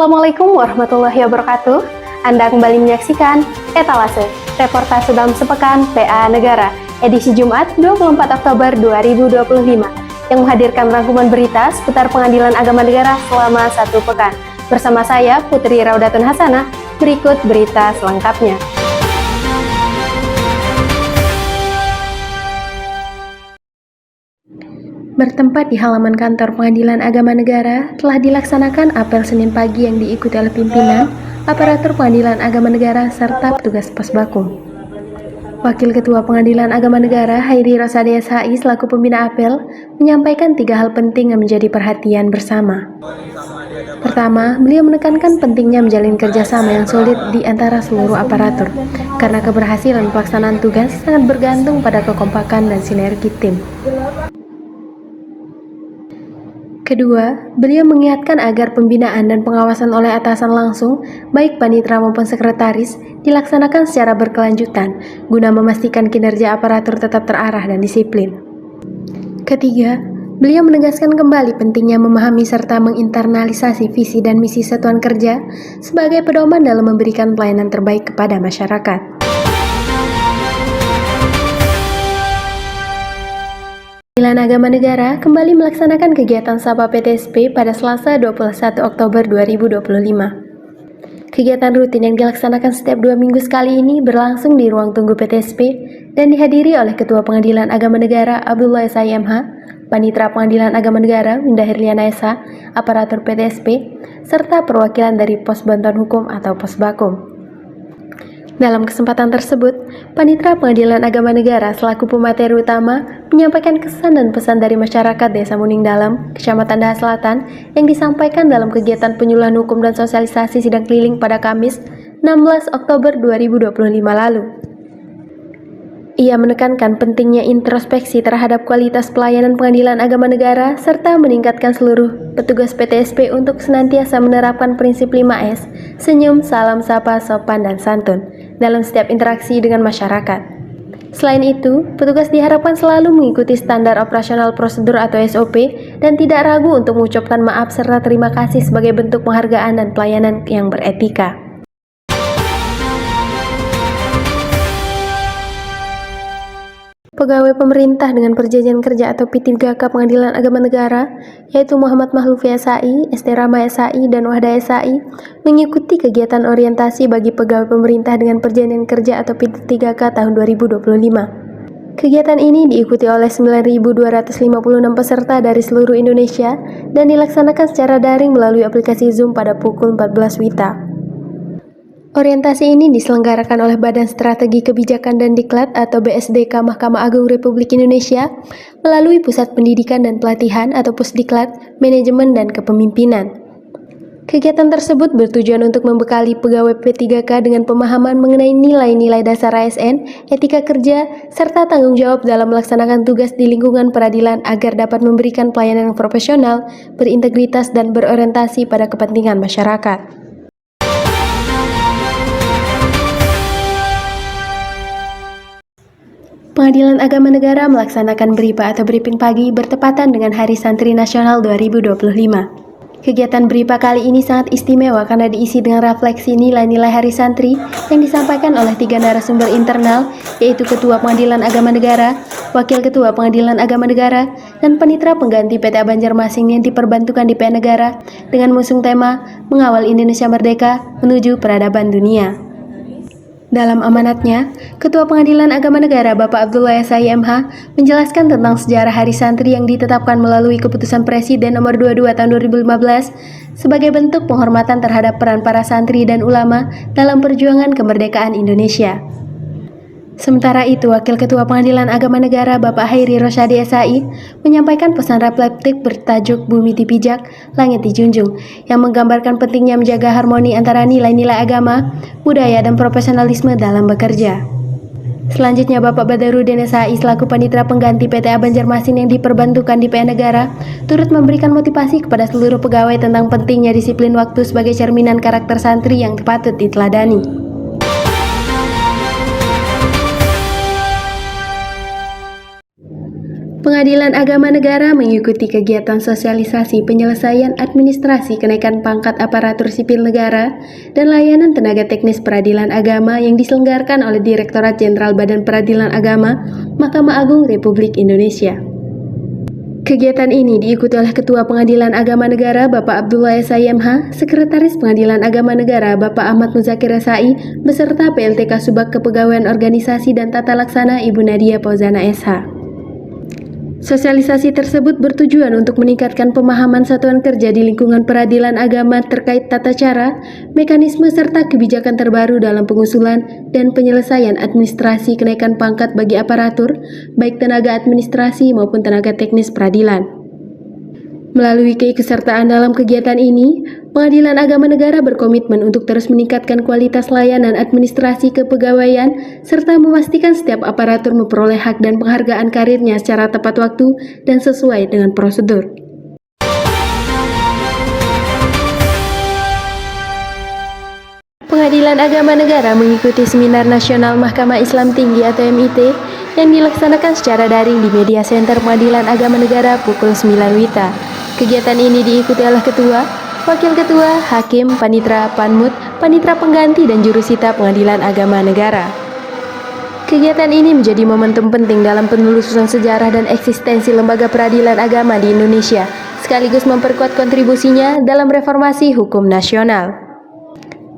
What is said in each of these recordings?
Assalamualaikum warahmatullahi wabarakatuh. Anda kembali menyaksikan Etalase, reportase dalam sepekan PA Negara, edisi Jumat 24 Oktober 2025, yang menghadirkan rangkuman berita seputar pengadilan agama negara selama satu pekan. Bersama saya, Putri Raudatun Hasanah, berikut berita selengkapnya. Bertempat di halaman kantor Pengadilan Agama Negara, telah dilaksanakan apel Senin pagi yang diikuti oleh pimpinan, aparatur Pengadilan Agama Negara, serta petugas Posbakum. Wakil Ketua Pengadilan Agama Negara, Hairi Rosadia SHI, selaku pembina apel, menyampaikan 3 hal penting yang menjadi perhatian bersama. Pertama, beliau menekankan pentingnya menjalin kerjasama yang solid di antara seluruh aparatur, karena keberhasilan pelaksanaan tugas sangat bergantung pada kekompakan dan sinergi tim. Kedua, beliau mengingatkan agar pembinaan dan pengawasan oleh atasan langsung, baik panitera maupun sekretaris, dilaksanakan secara berkelanjutan, guna memastikan kinerja aparatur tetap terarah dan disiplin. Ketiga, beliau menegaskan kembali pentingnya memahami serta menginternalisasi visi dan misi satuan kerja sebagai pedoman dalam memberikan pelayanan terbaik kepada masyarakat. Pengadilan Agama Negara kembali melaksanakan kegiatan Sapa PTSP pada Selasa 21 Oktober 2025. Kegiatan rutin yang dilaksanakan setiap 2 minggu sekali ini berlangsung di ruang tunggu PTSP dan dihadiri oleh Ketua Pengadilan Agama Negara Abdullah SI MH, Panitera Pengadilan Agama Negara Winda Herliana SH, aparatur PTSP, serta perwakilan dari Pos Bantuan Hukum atau Posbakum. Dalam kesempatan tersebut, Panitera Pengadilan Agama Negara selaku pemateri utama menyampaikan kesan dan pesan dari masyarakat Desa Muning Dalam, Kecamatan Daha Selatan, yang disampaikan dalam kegiatan penyuluhan hukum dan sosialisasi sidang keliling pada Kamis 16 Oktober 2025 lalu. Ia menekankan pentingnya introspeksi terhadap kualitas pelayanan Pengadilan Agama Negara serta meningkatkan seluruh petugas PTSP untuk senantiasa menerapkan prinsip 5S, senyum, salam, sapa, sopan, dan santun dalam setiap interaksi dengan masyarakat. Selain itu, petugas diharapkan selalu mengikuti standar operasional prosedur atau SOP dan tidak ragu untuk mengucapkan maaf serta terima kasih sebagai bentuk penghargaan dan pelayanan yang beretika. Pegawai pemerintah dengan perjanjian kerja atau P3K Pengadilan Agama Negara, yaitu Muhammad Mahlufi SHI, Esterama SHI, dan Wahda SHI, mengikuti kegiatan orientasi bagi pegawai pemerintah dengan perjanjian kerja atau P3K tahun 2025. Kegiatan ini diikuti oleh 9.256 peserta dari seluruh Indonesia dan dilaksanakan secara daring melalui aplikasi Zoom pada pukul 14 WITA. Orientasi ini diselenggarakan oleh Badan Strategi Kebijakan dan Diklat atau BSDK Mahkamah Agung Republik Indonesia melalui Pusat Pendidikan dan Pelatihan atau Pusdiklat, Manajemen dan Kepemimpinan. Kegiatan tersebut bertujuan untuk membekali pegawai P3K dengan pemahaman mengenai nilai-nilai dasar ASN, etika kerja, serta tanggung jawab dalam melaksanakan tugas di lingkungan peradilan agar dapat memberikan pelayanan yang profesional, berintegritas, dan berorientasi pada kepentingan masyarakat. Pengadilan Agama Negara melaksanakan BRIPA atau Briefing Pagi bertepatan dengan Hari Santri Nasional 2025. Kegiatan BRIPA kali ini sangat istimewa karena diisi dengan refleksi nilai-nilai Hari Santri yang disampaikan oleh 3 narasumber internal, yaitu Ketua Pengadilan Agama Negara, Wakil Ketua Pengadilan Agama Negara, dan Panitera Pengganti PTA Banjarmasin yang diperbantukan di PA Negara dengan mengusung tema Mengawal Indonesia Merdeka Menuju Peradaban Dunia. Dalam amanatnya, Ketua Pengadilan Agama Negara Bapak Abdullah SHI MH menjelaskan tentang sejarah Hari Santri yang ditetapkan melalui Keputusan Presiden Nomor 22 Tahun 2015 sebagai bentuk penghormatan terhadap peran para santri dan ulama dalam perjuangan kemerdekaan Indonesia. Sementara itu, Wakil Ketua Pengadilan Agama Negara Bapak Hairi Rosadia SHI menyampaikan pesan reflektif bertajuk Bumi Dipijak, Langit Dijunjung yang menggambarkan pentingnya menjaga harmoni antara nilai-nilai agama, budaya, dan profesionalisme dalam bekerja. Selanjutnya, Bapak Badarudin SHI selaku Panitera Pengganti PTA Banjarmasin yang diperbantukan di PA Negara turut memberikan motivasi kepada seluruh pegawai tentang pentingnya disiplin waktu sebagai cerminan karakter santri yang patut diteladani. Pengadilan Agama Negara mengikuti kegiatan sosialisasi penyelesaian administrasi kenaikan pangkat aparatur sipil negara dan layanan tenaga teknis peradilan agama yang diselenggarakan oleh Direktorat Jenderal Badan Peradilan Agama, Mahkamah Agung Republik Indonesia. Kegiatan ini diikuti oleh Ketua Pengadilan Agama Negara Bapak Abdullah SIMH, Sekretaris Pengadilan Agama Negara Bapak Ahmad Muzakir SI, beserta PLT Kasubag Kepegawaian Organisasi dan Tata Laksana Ibu Nadia Fauzana SH. Sosialisasi tersebut bertujuan untuk meningkatkan pemahaman satuan kerja di lingkungan peradilan agama terkait tata cara, mekanisme serta kebijakan terbaru dalam pengusulan dan penyelesaian administrasi kenaikan pangkat bagi aparatur, baik tenaga administrasi maupun tenaga teknis peradilan. Melalui keikutsertaan dalam kegiatan ini, Pengadilan Agama Negara berkomitmen untuk terus meningkatkan kualitas layanan administrasi kepegawaian serta memastikan setiap aparatur memperoleh hak dan penghargaan karirnya secara tepat waktu dan sesuai dengan prosedur. Pengadilan Agama Negara mengikuti Seminar Nasional Mahkamah Islam Tinggi atau MIT yang dilaksanakan secara daring di Media Center Pengadilan Agama Negara pukul 9 WITA. Kegiatan ini diikuti oleh Ketua, Wakil Ketua, Hakim, Panitra, Panmut, Panitra Pengganti, dan Jurusita Pengadilan Agama Negara. Kegiatan ini menjadi momentum penting dalam penelusuran sejarah dan eksistensi lembaga peradilan agama di Indonesia, sekaligus memperkuat kontribusinya dalam reformasi hukum nasional.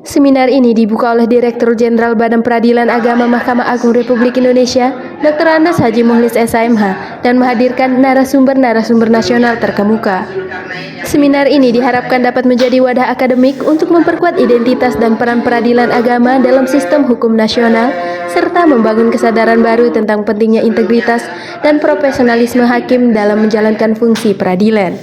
Seminar ini dibuka oleh Direktur Jenderal Badan Peradilan Agama Mahkamah Agung Republik Indonesia, Dr. Andes Haji Muhlis SIMH, dan menghadirkan narasumber-narasumber nasional terkemuka. Seminar ini diharapkan dapat menjadi wadah akademik untuk memperkuat identitas dan peran peradilan agama dalam sistem hukum nasional, serta membangun kesadaran baru tentang pentingnya integritas dan profesionalisme hakim dalam menjalankan fungsi peradilan.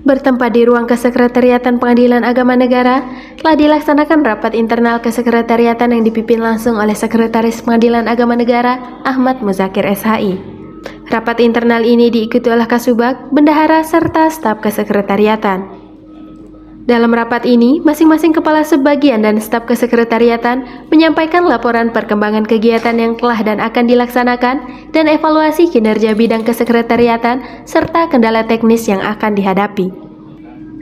Bertempat di ruang kesekretariatan Pengadilan Agama Negara, telah dilaksanakan rapat internal kesekretariatan yang dipimpin langsung oleh Sekretaris Pengadilan Agama Negara Ahmad Muzakir SHI. Rapat internal ini diikuti oleh Kasubag, Bendahara, serta staf kesekretariatan. Dalam rapat ini, masing-masing kepala subbagian dan staf kesekretariatan menyampaikan laporan perkembangan kegiatan yang telah dan akan dilaksanakan dan evaluasi kinerja bidang kesekretariatan serta kendala teknis yang akan dihadapi.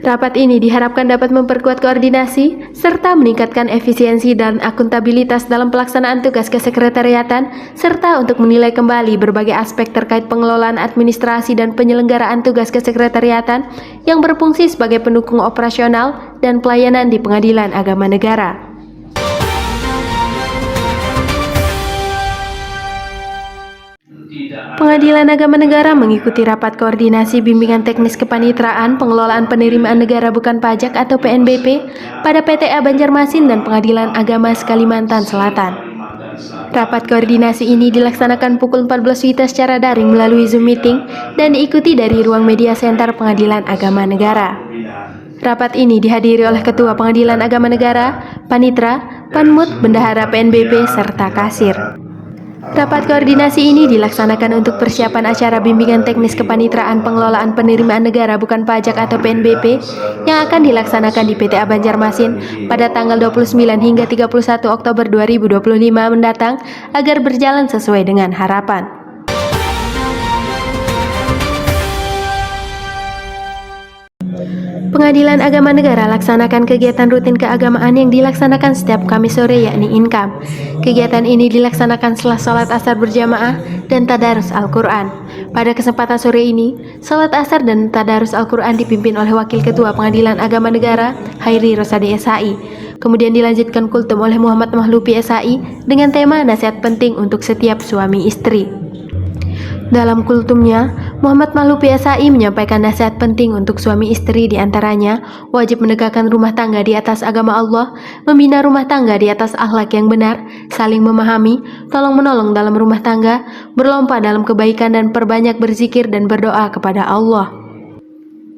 Rapat ini diharapkan dapat memperkuat koordinasi serta meningkatkan efisiensi dan akuntabilitas dalam pelaksanaan tugas kesekretariatan serta untuk menilai kembali berbagai aspek terkait pengelolaan administrasi dan penyelenggaraan tugas kesekretariatan yang berfungsi sebagai pendukung operasional dan pelayanan di Pengadilan Agama Negara. Pengadilan Agama Negara mengikuti rapat koordinasi bimbingan teknis kepanitraan pengelolaan penerimaan negara bukan pajak atau PNBP pada PTA Banjarmasin dan Pengadilan Agama Kalimantan Selatan. Rapat koordinasi ini dilaksanakan pukul 14 WITA secara daring melalui Zoom meeting dan diikuti dari ruang media center Pengadilan Agama Negara. Rapat ini dihadiri oleh Ketua Pengadilan Agama Negara, Panitra, Panmut, Bendahara PNBP, serta Kasir. Rapat koordinasi ini dilaksanakan untuk persiapan acara bimbingan teknis kepanitraan pengelolaan penerimaan negara bukan pajak atau PNBP yang akan dilaksanakan di PTA Banjarmasin pada tanggal 29 hingga 31 Oktober 2025 mendatang agar berjalan sesuai dengan harapan. Pengadilan Agama Negara laksanakan kegiatan rutin keagamaan yang dilaksanakan setiap Kamis sore yakni Inkam. Kegiatan ini dilaksanakan setelah sholat asar berjamaah dan tadarus Al-Quran. Pada kesempatan sore ini, sholat asar dan tadarus Al-Quran dipimpin oleh Wakil Ketua Pengadilan Agama Negara, Hairi Rosadi SHI. Kemudian dilanjutkan kultum oleh Muhammad Mahlupi SHI dengan tema nasihat penting untuk setiap suami istri. Dalam kultumnya, Muhammad Mahlupi SHI menyampaikan nasihat penting untuk suami istri, diantaranya wajib menegakkan rumah tangga di atas agama Allah, membina rumah tangga di atas akhlak yang benar, saling memahami, tolong-menolong dalam rumah tangga, berlomba dalam kebaikan dan perbanyak berzikir dan berdoa kepada Allah.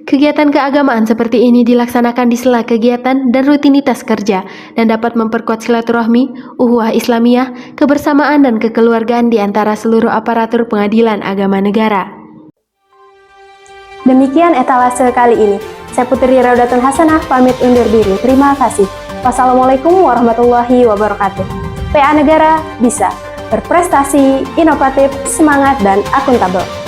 Kegiatan keagamaan seperti ini dilaksanakan di sela kegiatan dan rutinitas kerja dan dapat memperkuat silaturahmi, ukhuwah Islamiyah, kebersamaan dan kekeluargaan di antara seluruh aparatur Pengadilan Agama Negara. Demikian etalase kali ini. Saya Putri Raudatun Hasanah pamit undur diri. Terima kasih. Wassalamualaikum warahmatullahi wabarakatuh. PA Negara bisa berprestasi, inovatif, semangat, dan akuntabel.